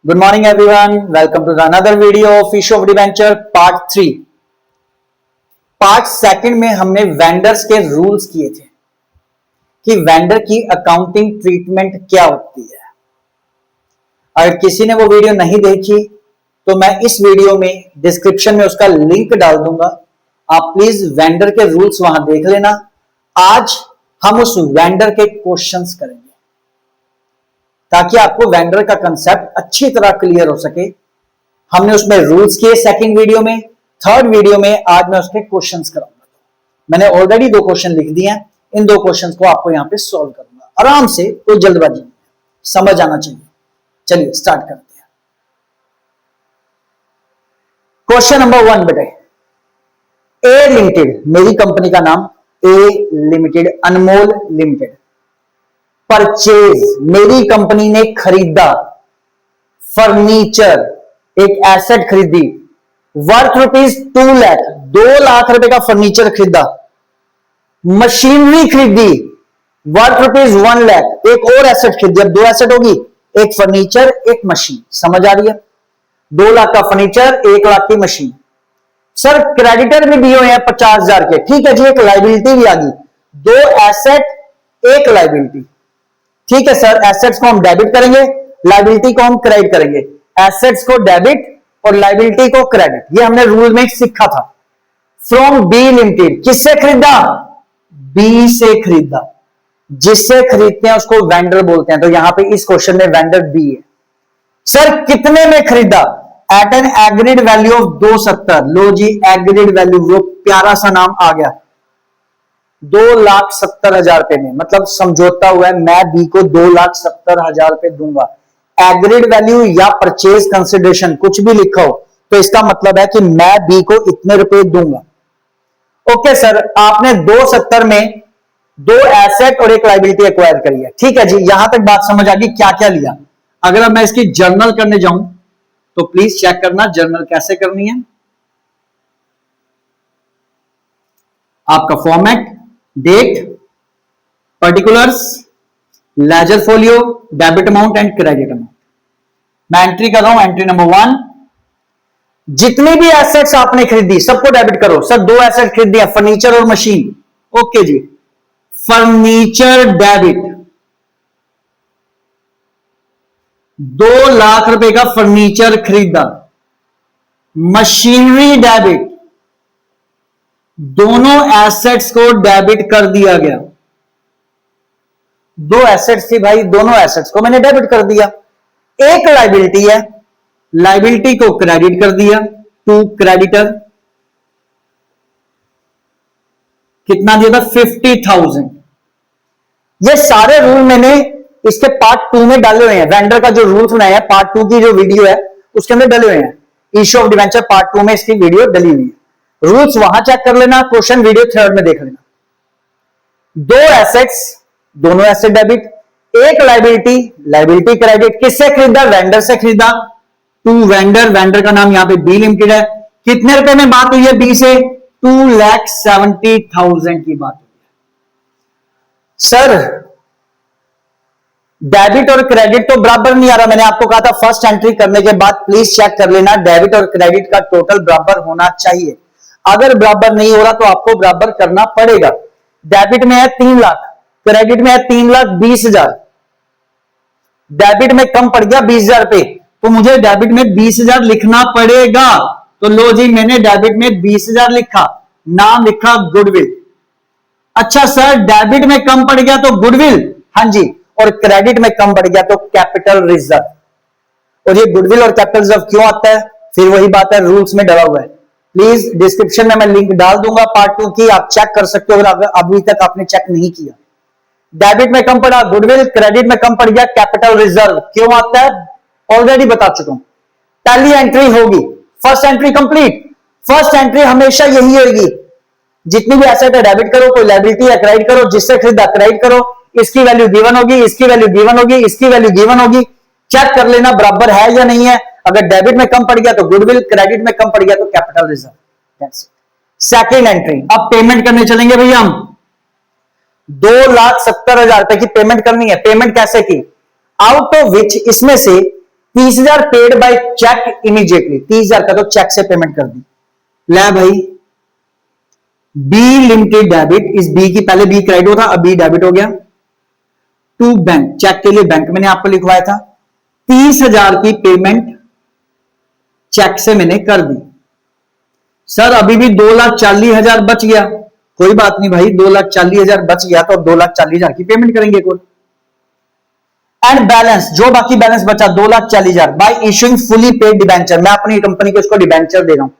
Good morning everyone. Welcome to another video of Fish of Debenture Part 3. Part second में हमने vendors के rules किए थे कि वेंडर की अकाउंटिंग ट्रीटमेंट क्या होती है। अगर किसी ने वो वीडियो नहीं देखी तो मैं इस वीडियो में डिस्क्रिप्शन में उसका लिंक डाल दूंगा। आप प्लीज वेंडर के रूल्स वहां देख लेना। आज हम उस वेंडर के क्वेश्चंस करेंगे ताकि आपको वेंडर का कंसेप्ट अच्छी तरह क्लियर हो सके। हमने उसमें रूल्स किए सेकंड वीडियो में। थर्ड वीडियो में आज मैं उसके क्वेश्चंस कराऊंगा। मैंने ऑलरेडी 2 क्वेश्चन लिख दिए हैं। इन 2 क्वेश्चंस को आपको यहां पे सॉल्व करूंगा आराम से, कोई जल्दबाजी नहीं, समझ आना चाहिए। चलिए स्टार्ट करते हैं। क्वेश्चन नंबर 1 बेटे, ए लिमिटेड, मेरी कंपनी का नाम ए लिमिटेड, अनमोल लिमिटेड। परचेज, मेरी कंपनी ने खरीदा फर्नीचर, एक एसेट खरीदी वर्थ ₹2 लाख, 2 लाख रुपए का फर्नीचर खरीदा। मशीनरी खरीदी वर्थ ₹1 लाख, एक और एसेट खरीदी। अब 2 एसेट होगी, एक फर्नीचर एक मशीन। समझ आ रही है? 2 लाख का फर्नीचर, 1 लाख की मशीन। सर क्रेडिटर भी दिए हुए हैं 50,000 के, ठीक है जी। एक लाइबिलिटी भी आ गई, 2 एसेट 1 लाइबिलिटी। ठीक है सर, एसेट्स को हम डेबिट करेंगे, लाइबिलिटी को हम क्रेडिट करेंगे। एसेट्स को डेबिट और लाइबिलिटी को क्रेडिट, ये हमने रूल में सीखा था। फ्रॉम बी लिमिटेड, किससे खरीदा? बी से खरीदा। जिससे खरीदते हैं उसको वेंडर बोलते हैं, तो यहां पे इस क्वेश्चन में वेंडर बी है। सर कितने में खरीदा? At an agreed value of 270। लो जी, एग्रीड वैल्यू, वो प्यारा सा नाम आ गया, 2,70,000 रुपए में, मतलब समझौता हुआ है। मैं बी को 2,70,000 रुपए दूंगा। एग्रीड वैल्यू या परचेज कंसिडरेशन कुछ भी लिखा हो तो इसका मतलब है कि मैं बी को इतने रुपए दूंगा। ओके सर, आपने 270 में 2 एसेट और 1 लाइबिलिटी एक्वायर करी है। ठीक है जी, यहां तक बात समझ आ गई क्या क्या लिया। अगर अब मैं इसकी जर्नल करने जाऊं तो प्लीज चेक करना जर्नल कैसे करनी है। आपका format, date, particulars, ledger folio, debit amount and credit amount. मैं एंट्री कर रहा हूं। एंट्री नंबर 1, जितनी भी एसेट्स आपने खरीदी सबको डेबिट करो। सर 2 एसेट खरीद दिया, फर्नीचर और मशीन। ओके जी, फर्नीचर डेबिट, 2 लाख रुपए का फर्नीचर खरीदा। मशीनरी डेबिट, दोनों एसेट्स को डेबिट कर दिया गया। 2 एसेट्स थी भाई, दोनों एसेट्स को मैंने डेबिट कर दिया। एक लाइबिलिटी है, लाइबिलिटी को क्रेडिट कर दिया टू क्रेडिटर। कितना दिया था? 50,000। ये सारे रूल मैंने इसके पार्ट 2 में डाले हुए हैं। वेंडर का जो रूल्स बनाया है पार्ट 2 की जो वीडियो है उसके अंदर डाले हुए हैं। इश्यू ऑफ डिवेंचर पार्ट 2 में इसकी वीडियो डली हुई है। रूल्स वहां चेक कर लेना, क्वेश्चन वीडियो 3rd में देख लेना। 2 एसेट्स, दोनों asset debit, 1 liability, liability credit. किससे खरीदा? वेंडर से खरीदा। टू वेंडर, वेंडर का नाम यहां पे बी लिमिटेड है। कितने रुपए में बात हुई है बी से? 2,70,000 की बात हुई है। सर डेबिट और क्रेडिट तो बराबर नहीं आ रहा। मैंने आपको कहा था फर्स्ट एंट्री करने के बाद प्लीज चेक कर लेना, डेबिट और क्रेडिट का टोटल बराबर होना चाहिए। अगर बराबर नहीं हो रहा तो आपको बराबर करना पड़ेगा। डेबिट में है 3 लाख, क्रेडिट में है 3,20,000। डेबिट में कम पड़ गया 20,000 रुपए, तो मुझे डेबिट में 20,000 लिखना पड़ेगा। तो लो जी, मैंने डेबिट में 20,000 लिखा, नाम लिखा गुडविल। अच्छा सर, डेबिट में कम पड़ गया तो गुडविल, हाँ जी, और क्रेडिट में कम पड़ गया तो कैपिटल रिजर्व। और ये गुडविल और कैपिटल रिजर्व क्यों आता है? फिर वही बात है, रूल्स में डला हुआ है। प्लीज डिस्क्रिप्शन में मैं लिंक डाल दूंगा पार्ट 2 की, आप चेक कर सकते हो अगर अभी तक आपने चेक नहीं किया। डेबिट में कम पड़ा गुडविल, क्रेडिट में कम पड़ गया कैपिटल रिजर्व। क्यों आता है? ऑलरेडी बता चुका हूं। पहली एंट्री होगी, first entry complete. First entry हमेशा यही होगी, जितनी भी एसेट है डेबिट करो, कोई लायबिलिटी है क्रेडिट करो, जिससे खरीदा क्रेडिट करो। इसकी वैल्यू गिवन होगी, इसकी वैल्यू गिवन होगी, इसकी वैल्यू गिवन होगी। चेक कर लेना बराबर है या नहीं है। अगर डेबिट में कम पड़ गया तो गुडविल, क्रेडिट में कम पड़ गया तो कैपिटल रिजर्व। सेकेंड एंट्री, अब पेमेंट करने चलेंगे भैया हम। 2,70,000 रुपए की पेमेंट करनी है। पेमेंट कैसे की? आउट ऑफ विच, इसमें से 30,000 पेड बाय चेक इमीडिएटली, 30,000 का तो चेक से पेमेंट कर दी। ले भाई, बी लिमिटेड डेबिट, इस बी की पहले बी क्रेडिट होता, अब बी डेबिट हो गया टू बैंक, चेक के लिए बैंक मैंने आपको लिखवाया था। 30,000 की पेमेंट चेक से मैंने कर दी। सर अभी भी 2,40,000 बच गया, कोई बात नहीं भाई, 2,40,000 बच गया तो अब 2,40,000 की पेमेंट करेंगे कौन। एंड बैलेंस, जो बाकी बैलेंस बचा 2,40,000 bye issuing fully paid debenture, मैं अपनी कंपनी को इसको डिबेंचर दे रहा हूं।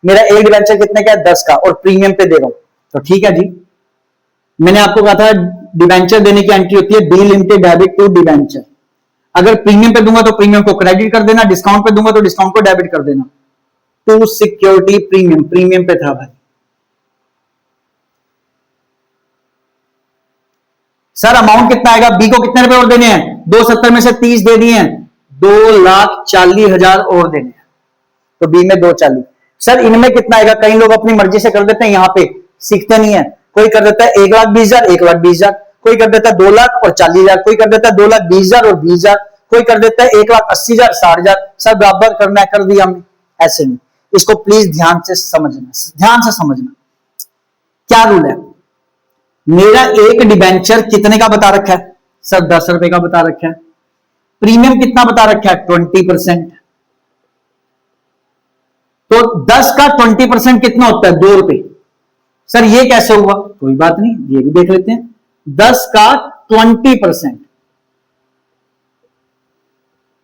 मेरा एक डिबेंचर कितने का है, 10 का, और प्रीमियम पे दे रहा हूं, तो ठीक है जी। मैंने आपको कहा था डिबेंचर देने की एंट्री होती है B limited debit to debenture. अगर प्रीमियम पे दूंगा तो प्रीमियम को क्रेडिट कर देना, डिस्काउंट पे दूंगा तो डिस्काउंट को डेबिट कर देना। टू सिक्योरिटी प्रीमियम, प्रीमियम पे था भाई। सर अमाउंट कितना आएगा, बी को कितने रुपए और देने हैं, 270 में से 30 दे दिए हैं, 2,40,000 और देने हैं, तो बी में 240। सर इनमें कितना आएगा, कई लोग अपनी मर्जी से कर देते हैं, यहां पे सीखते नहीं है। कोई कर देता है 1,20,000, 1,20,000, कोई कर देता है 2,40,000, कोई कर देता है 2,20,000 और 20,000, कोई कर देता है 1,80,000, 60,000। सर बराबर करना है, कर दिया हमने, ऐसे नहीं। इसको प्लीज ध्यान से समझना, ध्यान से समझना क्या रूल है। मेरा एक डिबेंचर कितने का बता रखा है, सर 10 रुपए का बता रखा है। प्रीमियम कितना बता रखा है, 20%। तो 10 का 20% कितना होता है, 2 रुपए। सर ये कैसे हुआ, कोई बात नहीं, ये भी देख लेते हैं। 10 का 20%,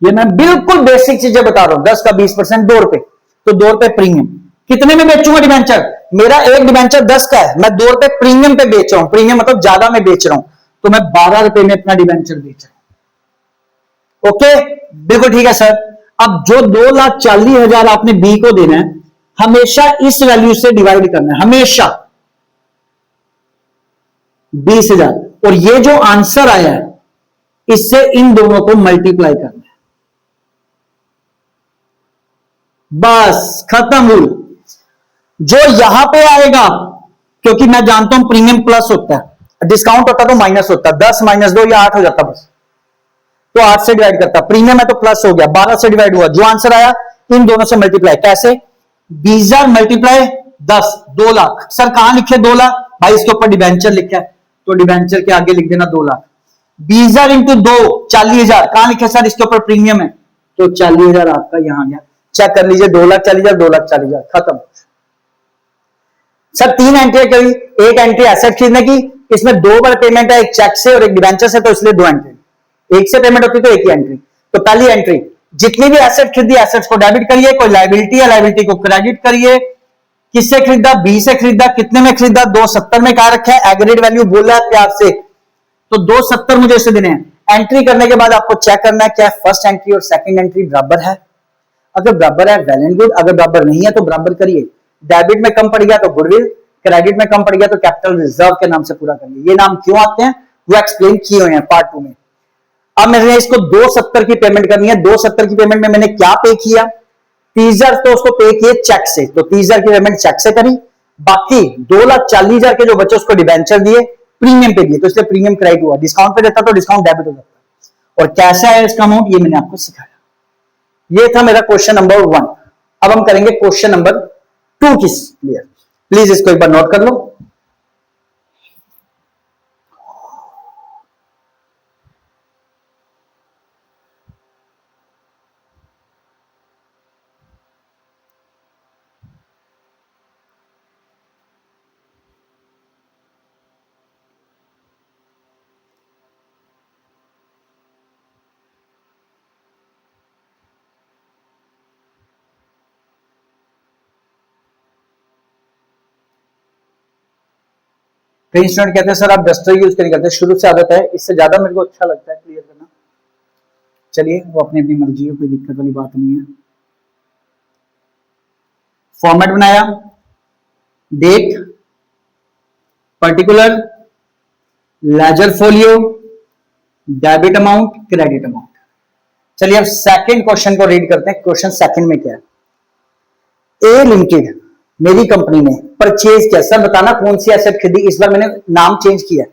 ये मैं बिल्कुल बेसिक चीजें बता रहा हूं। 10 का 20% 2 रुपए, तो 2 रुपए प्रीमियम। कितने में बेचूंगा डिबेंचर, मेरा एक डिबेंचर 10 का है, मैं 2 रुपए प्रीमियम पे बेच रहा हूं, प्रीमियम मतलब ज्यादा में बेच रहा हूं, तो मैं 12 रुपए में अपना डिबेंचर बेच रहा हूं। ओके, बिल्कुल ठीक है सर। अब जो 2,40,000 आपने बी को देना है, हमेशा इस वैल्यू से डिवाइड करना है, हमेशा 20,000, और ये जो आंसर आया है इससे इन दोनों को मल्टीप्लाई करना है, बस खत्म रूल। जो यहां पे आएगा, क्योंकि मैं जानता हूं प्रीमियम प्लस होता है, डिस्काउंट होता तो माइनस होता, 10 - 2 या 8 हो जाता बस, तो 8 से डिवाइड करता। प्रीमियम है तो प्लस हो गया, 12 से डिवाइड हुआ, जो आंसर आया इन दोनों से मल्टीप्लाई। कैसे, 20,000 मल्टीप्लाई 10, 2 लाख। सर कहां लिखे 2 लाख, भाई इसके ऊपर डिबेंचर लिखा है तो डिबेंचर के आगे लिख देना 2 लाख। 20,000 इंटू 2 40,000, कहां लिखे सर, इसके ऊपर प्रीमियम है तो 40,000 आपका यहां गया। चेक कर लीजिए, 2,40,000, 2,40,000, खत्म। सर 3 एंट्री करी, एक एंट्री एसेट खरीदने की, इसमें 2 बार पेमेंट है, एक चेक से और एक डिबेंचर से, तो इसलिए 2 एंट्री। एक से पेमेंट होती तो एक ही एंट्री। तो पहली एंट्री, जितनी भी एसेट खरीदी एसेट्स को डेबिट करिए, कोई लायबिलिटी है लायबिलिटी को क्रेडिट करिए। किससे खरीदा, बी से खरीदा, कितने में खरीदा, 270 में कहा रखा है, एग्रीड वैल्यू बोला है प्यार से, तो 270 मुझे इसे देने हैं। एंट्री करने के बाद आपको चेक करना है क्या फर्स्ट एंट्री और सेकंड एंट्री बराबर है। अगर बराबर है वेल एंड गुड, अगर बराबर नहीं है तो बराबर करिए। डेबिट में कम पड़ गया तो गुडविल, क्रेडिट में कम पड़ गया तो कैपिटल रिजर्व के नाम से पूरा करिए। ये नाम क्यों आते हैं वो एक्सप्लेन किए हुए हैं पार्ट 2 में। अब मैंने इसको 270 की पेमेंट करनी है। 270 की पेमेंट में मैंने क्या पे किया, 30,000 तो उसको पे किए चेक से, तो 30,000 की पेमेंट चेक से करी। बाकी 2,40,000 के जो बच्चे उसको डिबेंचर दिए, प्रीमियम पे दिए, तो इसलिए प्रीमियम क्रेडिट हुआ। डिस्काउंट पे देता तो डिस्काउंट डेबिट हो जाता। और कैसे आया इसका अमाउंट, ये मैंने आपको सिखाया। ये था मेरा क्वेश्चन नंबर 1। अब हम करेंगे क्वेश्चन नंबर 2 की क्लियर। प्लीज इसको एक बार नोट कर लो। कई स्टूडेंट कहते हैं सर आप डस्टर यूज नहीं करते, शुरू से आदत है, इससे ज्यादा मेरे को अच्छा लगता है क्लियर करना। चलिए वो अपनी अपनी मर्जी है, कोई दिक्कत वाली बात नहीं है। फॉर्मेट बनाया, date, particular, ledger folio, debit amount, credit amount. चलिए अब सेकंड क्वेश्चन को रीड करते हैं। क्वेश्चन सेकंड में क्या है, ए लिमिटेड मेरी कंपनी ने परचेज किया। सर बताना कौन सी एसेट खरीदी, इस बार मैंने नाम चेंज किया,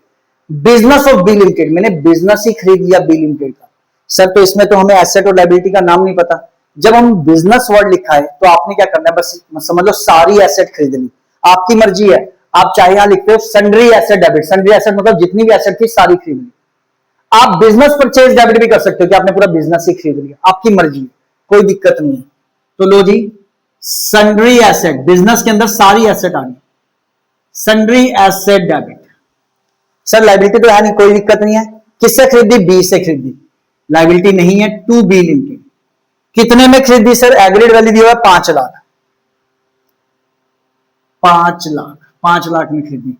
बिजनेस ऑफ बी लिमिटेड, मैंने बिजनेस ही खरीद लिया बी लिमिटेड का। सर तो इसमें तो हमें एसेट और लायबिलिटी का नाम नहीं पता। जब हम बिजनेस वर्ड लिखा है तो आपने क्या करना है, बस समझ लो सारी एसेट खरीद ली, आपकी मर्जी है। आप चाहे यहां लिखते हो sundry asset debit, sundry asset मतलब जितनी भी एसेट थी सारी खरीद ली। आप बिजनेस परचेज डेबिट भी कर सकते हो कि आपने पूरा बिजनेस ही खरीद लिया, आपकी मर्जी, कोई दिक्कत नहीं है। तो लो जी, सन्ड्री एसेट, बिजनेस के अंदर सारी एसेट आ गई, sundry asset debit. Sir liability तो है नहीं, कोई दिक्कत नहीं है। किससे खरीदी? बी से खरीदी, लायबिलिटी नहीं है, टू बी लिमिटेड। कितने में खरीदी सर? एग्रीड वैल्यू दिया हुआ 5 लाख, 5 लाख, 5 लाख में खरीदी।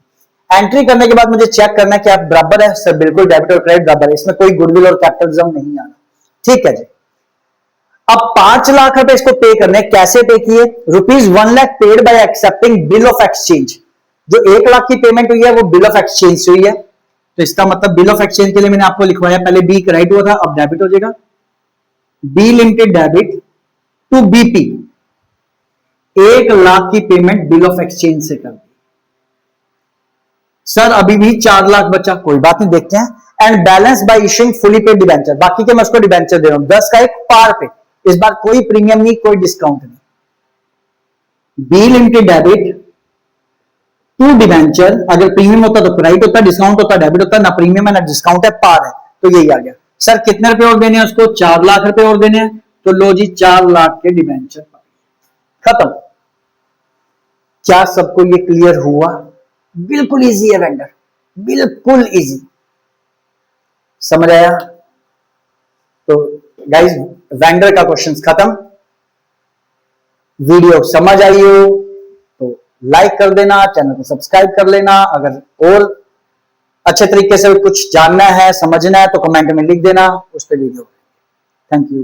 एंट्री करने के बाद मुझे चेक करना है कि आप बराबर है। सर बिल्कुल, डेबिट और क्रेडिट बराबर है, इसमें कोई गुडविल और कैपिटलिज्म नहीं आना। ठीक है जी। अब 5 लाख रुपए इसको पे करने, कैसे पे किए? ₹1 lakh paid by accepting bill of exchange. जो 1 लाख की पेमेंट हुई है वो बिल ऑफ एक्सचेंज से हुई है, तो इसका मतलब बिल ऑफ एक्सचेंज के लिए मैंने आपको लिखवाया, पहले बी क्रेडिट हुआ था, अब डेबिट हो जाएगा। B limited debit to BP, 1 लाख की पेमेंट बिल ऑफ एक्सचेंज से कर दी। सर अभी भी 4 लाख बचा, कोई बात नहीं, देखते हैं। And balance bye issuing fully paid debenture, बाकी के मैं उसको डिबेंचर दे रहा हूं 10 का एक पार पे, इस बार कोई प्रीमियम नहीं, कोई डिस्काउंट नहीं। B limited debit to debenture, अगर प्रीमियम होता तो क्रेडिट होता, डिस्काउंट होता डेबिट होता, ना प्रीमियम है ना डिस्काउंट है, पार है, तो यही आ गया। सर कितने रुपए और देने हैं उसको? 4 लाख रुपए और देने हैं, तो लो जी 4 लाख के डिबेंचर खत्म। क्या सबको ये क्लियर हुआ? बिल्कुल इजी है वेंडर, बिल्कुल इजी, समझ आया? तो गाइस वेंडर का क्वेश्चन खत्म। वीडियो समझ आई हो तो लाइक कर देना, चैनल को सब्सक्राइब कर लेना। अगर और अच्छे तरीके से कुछ जानना है, समझना है, तो कमेंट में लिख देना, उस पर वीडियो। Thank you.